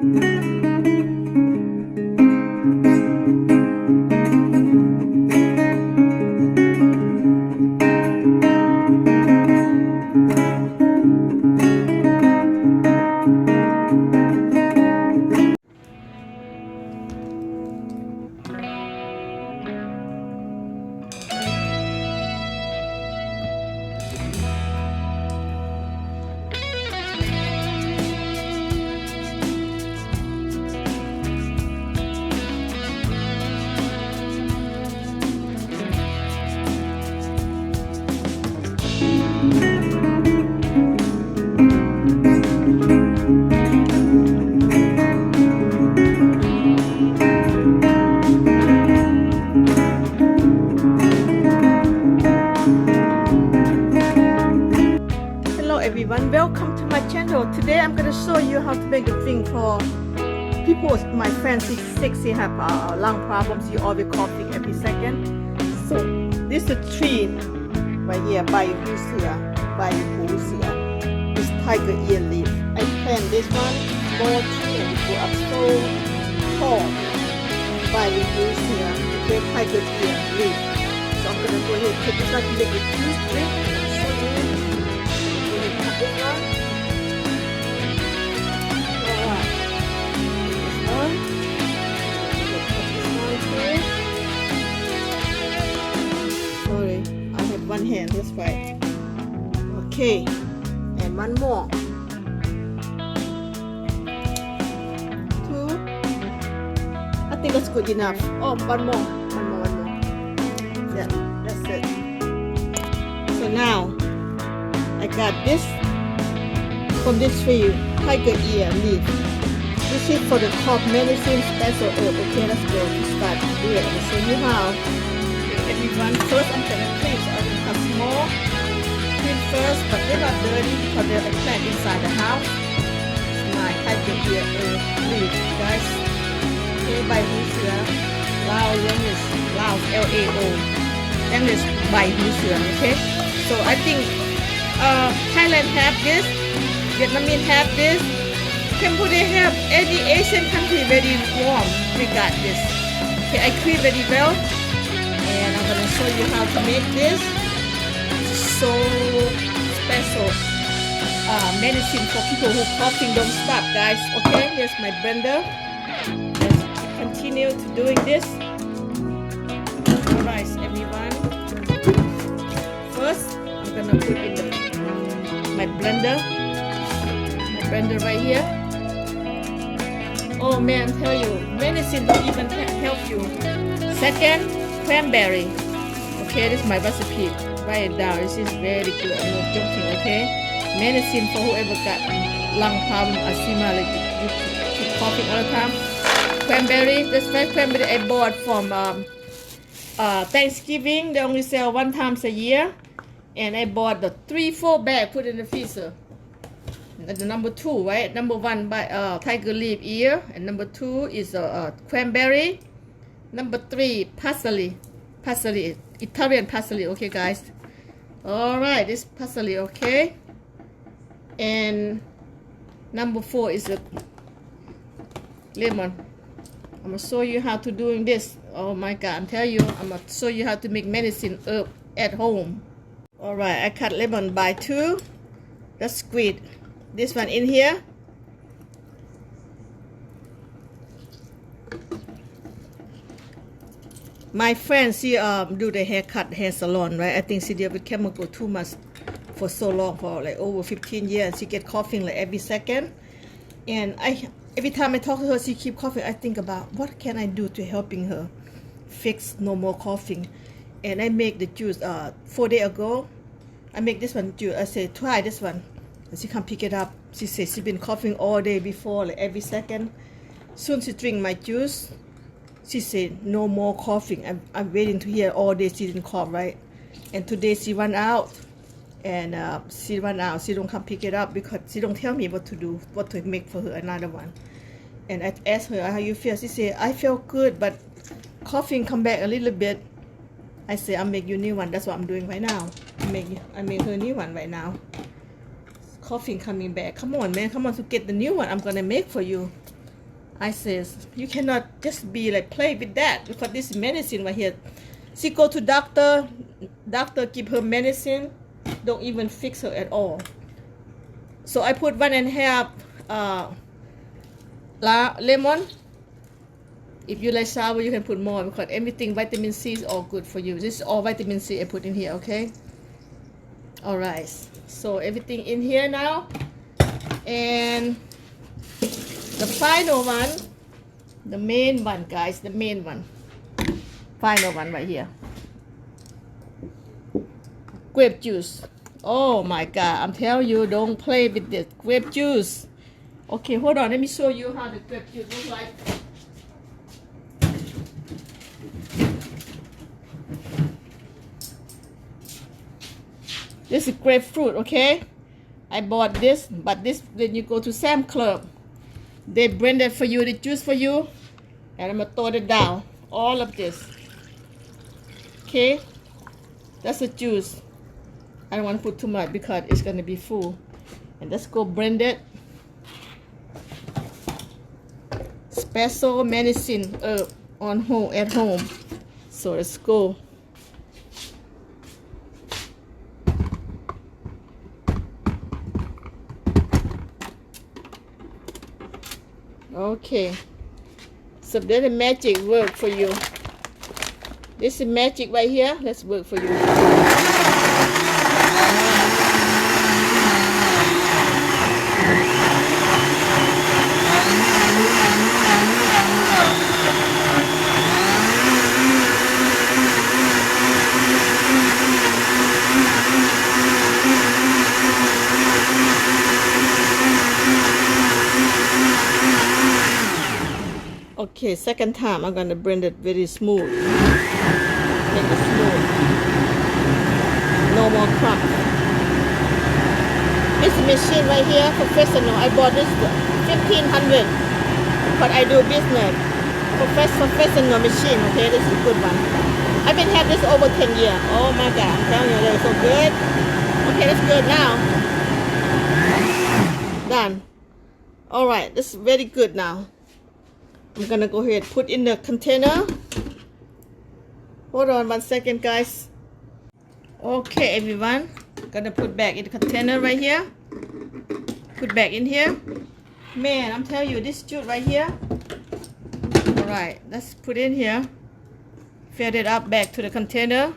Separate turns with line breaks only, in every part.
Hello everyone, welcome to my channel. Today I'm going to show you how to make a drink for people, my friends sick, they have lung problems, you always coughing every second. So this is a tree right here by Hoosia, this tiger ear leaf. I plant this one, small tree, and it go up so tall by Hoosia, okay, tiger ear leaf. So I'm going to go ahead and take this out to make a juice drink and show you. This one. Alright. This one. Sorry, I have one hand, that's right. Okay. And one more. Two. I think that's good enough. Oh, one more. Yeah, that's it. So now I got this from this tree, tiger ear leaf. This is for the cough medicine special herb. Okay, let's go to start here. I'll show you how. Everyone, first I'm gonna clean. So I'm gonna have small clean first, but they're not dirty because they're a plant inside the house. My tiger ear leaf, guys. Okay, by Hoosia. Lao English, Lao Lao. English by Hoosia. Okay, so I think Thailand have this, Vietnamese have this, Cambodia have, any Asian country very warm, we got this. Okay, I clean very well, and I'm gonna show you how to make this. So special medicine for people who coughing don't stop, guys. Okay, here's my blender. Let's continue to doing this. Alright, everyone. First, I'm gonna put in my blender right here. Oh man, tell you, medicine don't even help you. Second, cranberry. Okay, this is my recipe. Write it down. This is very good. I'm not joking. Okay, medicine for whoever got lung problem, asthma, like you keep coughing all the time. Cranberry. This first cranberry I bought from Thanksgiving. They only sell one time a year. And I bought the 3-4 bag, put in the freezer. And the number 2, right? Number 1 by tiger leaf ear, and number 2 is cranberry. Number 3, parsley, Italian parsley. Okay, guys. All right, this parsley. Okay. And number 4 is a lemon. I'm gonna show you how to doing this. Oh my God! I'm telling you, I'm gonna show you how to make medicine herb at home. Alright, I cut lemon by 2. Let's squeeze this one in here. My friend, she do the hair salon, right? I think she deal with chemical too much for so long, for like over 15 years. She get coughing like every second. And every time I talk to her, she keep coughing. I think about what can I do to helping her fix no more coughing. And I make the juice 4 days ago. I make this one juice. I say try this one. And she come pick it up. She says she been coughing all day before, like every second. Soon she drink my juice. She said no more coughing. I'm waiting to hear all day she didn't cough, right? And today she run out. And she run out. She don't come pick it up because she don't tell me what to do, what to make for her another one. And I asked her how you feel. She said I feel good, but coughing come back a little bit. I say I'll make you a new one. That's what I'm doing right now. I make her a new one right now. Coughing coming back. Come on, man. Come on to get the new one I'm gonna make for you. I says, you cannot just be like play with that because this is medicine right here. She go to doctor give her medicine, don't even fix her at all. So I put 1.5 lemon. If you like sour, you can put more because everything vitamin C is all good for you. This is all vitamin C I put in here, okay? All right, so everything in here now. And the final one, the main one, guys, the main one. Final one right here. Grape juice. Oh my God, I'm telling you, don't play with this grape juice. Okay, hold on, let me show you how the grape juice looks like. This is grapefruit, okay? I bought this, but this, when you go to Sam Club, they blend it for you, the juice for you, and I'm gonna throw it down. All of this. Okay? That's the juice. I don't want to put too much because it's gonna be full. And let's go blend it. Special medicine on home at home. So let's go. Okay, so that the magic work for you. This is magic right here. Let's work for you. Okay, second time I'm gonna blend it very smooth. Make it smooth. No more crumbs. This machine right here, professional. I bought this $1,500, but I do business. Professional machine. Okay, this is a good one. I've been having this over 10 years. Oh my God, I'm telling you, they're so good. Okay, that's good now. Done. All right, this is very good now. I'm gonna go ahead and put in the container. Hold on 1 second, guys. Okay, everyone. Gonna put back in the container right here. Put back in here. Man, I'm telling you, this juice right here. Alright, let's put in here. Fill it up back to the container.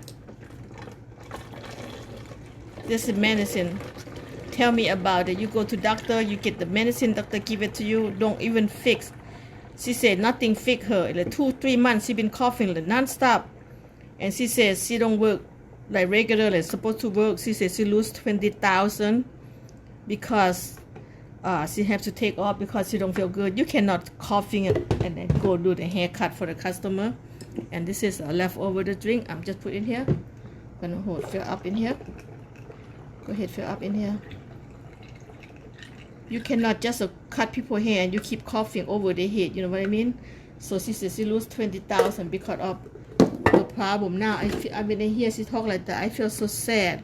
This is medicine. Tell me about it. You go to doctor, you get the medicine, doctor give it to you. Don't even fix. She said nothing fix her. Like 2-3 months she been coughing like non-stop. And she says she don't work like regularly supposed to work. She says she lose 20,000 because she have to take off because she don't feel good. You cannot coughing and then go do the haircut for the customer. And this is a leftover the drink. I'm just put in here. Gonna hold fill up in here. Go ahead, fill up in here. You cannot just cut people's hair and you keep coughing over their head. You know what I mean? So she says she lose 20,000 because of the problem. Now I've been in here. She talk like that. I feel so sad.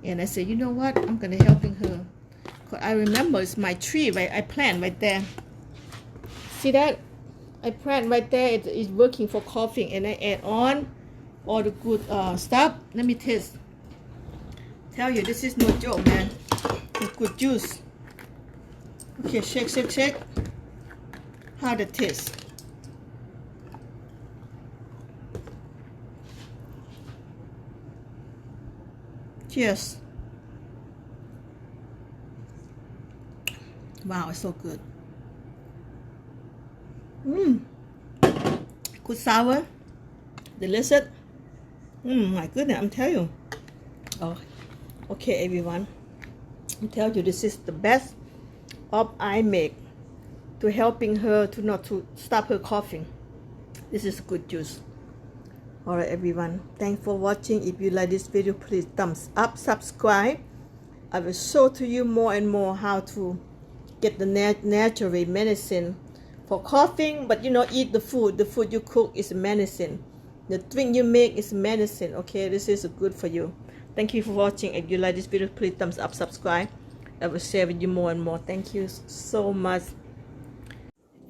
And I said, you know what? I'm gonna helping her. Cause I remember it's my tree, right? I plant right there. See that? I plant right there. It's working for coughing, and I add on all the good stuff. Let me taste. Tell you, this is no joke, man. It's good juice. Okay, shake, shake, shake. How the taste? Cheers. Wow, it's so good. Good sour. Delicious. My goodness, I'm telling you. Oh, okay, everyone. I tell you, this is the best of I make to helping her to not to stop her coughing. This is good juice. Alright, everyone, thanks for watching. If you like this video, please thumbs up, subscribe. I will show to you more and more how to get the natural medicine for coughing. But you know, eat the food you cook is medicine, the drink you make is medicine. Okay, this is good for you. Thank you for watching. If you like this video, please thumbs up, subscribe. I will share with you more and more. Thank you so much.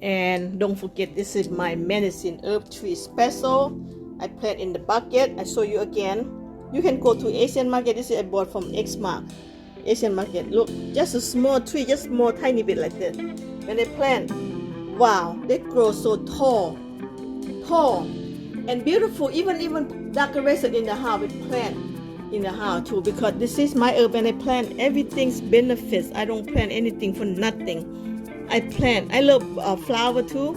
And don't forget, this is my medicine herb tree special. I plant in the bucket. I show you again. You can go to Asian market. This is I bought from Xmark Asian market. Look, just a small tree, just small tiny bit like this. When they plant, wow, they grow so tall and beautiful. Even decoration in the house with plant in the house too, because this is my herb and I plant everything's benefits. I don't plant anything for nothing. I love flower too,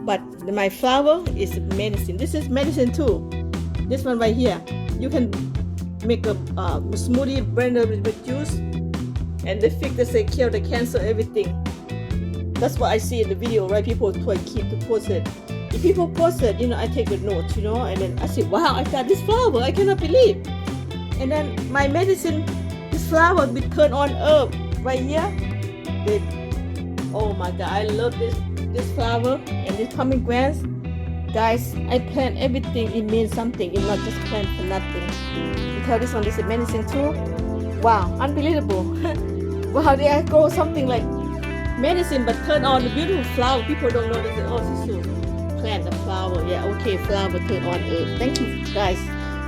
but my flower is medicine. This is medicine too. This one right here, you can make a smoothie blender with juice, and they fix, they say cure the cancer, everything. That's what I see in the video, right? People try to post it. If people post it, I take a note, and then I say, wow, I got this flower, I cannot believe. And then my medicine, this flower will turn on herb right here. Oh my God, I love this flower and this pomegranates. Guys, I plant everything, it means something. It's not just plant for nothing. Because this one is medicine too. Wow, unbelievable. Wow, they grow something like medicine but turn on the beautiful flower. People don't know this. Oh, this is plant the flower. Yeah, okay, flower turn on herb. Thank you guys.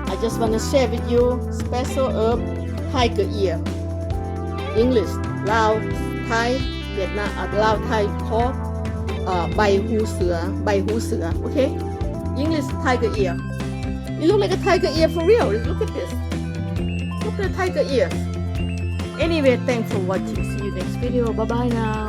I just want to share with you special herb tiger ear. English, Lao, Thai, Vietnam, Lao, Thai called ใบหูเสือ okay? English, tiger ear. It look like a tiger ear for real. Look at this. Look at the tiger ear. Anyway, thanks for watching. See you next video. Bye bye now.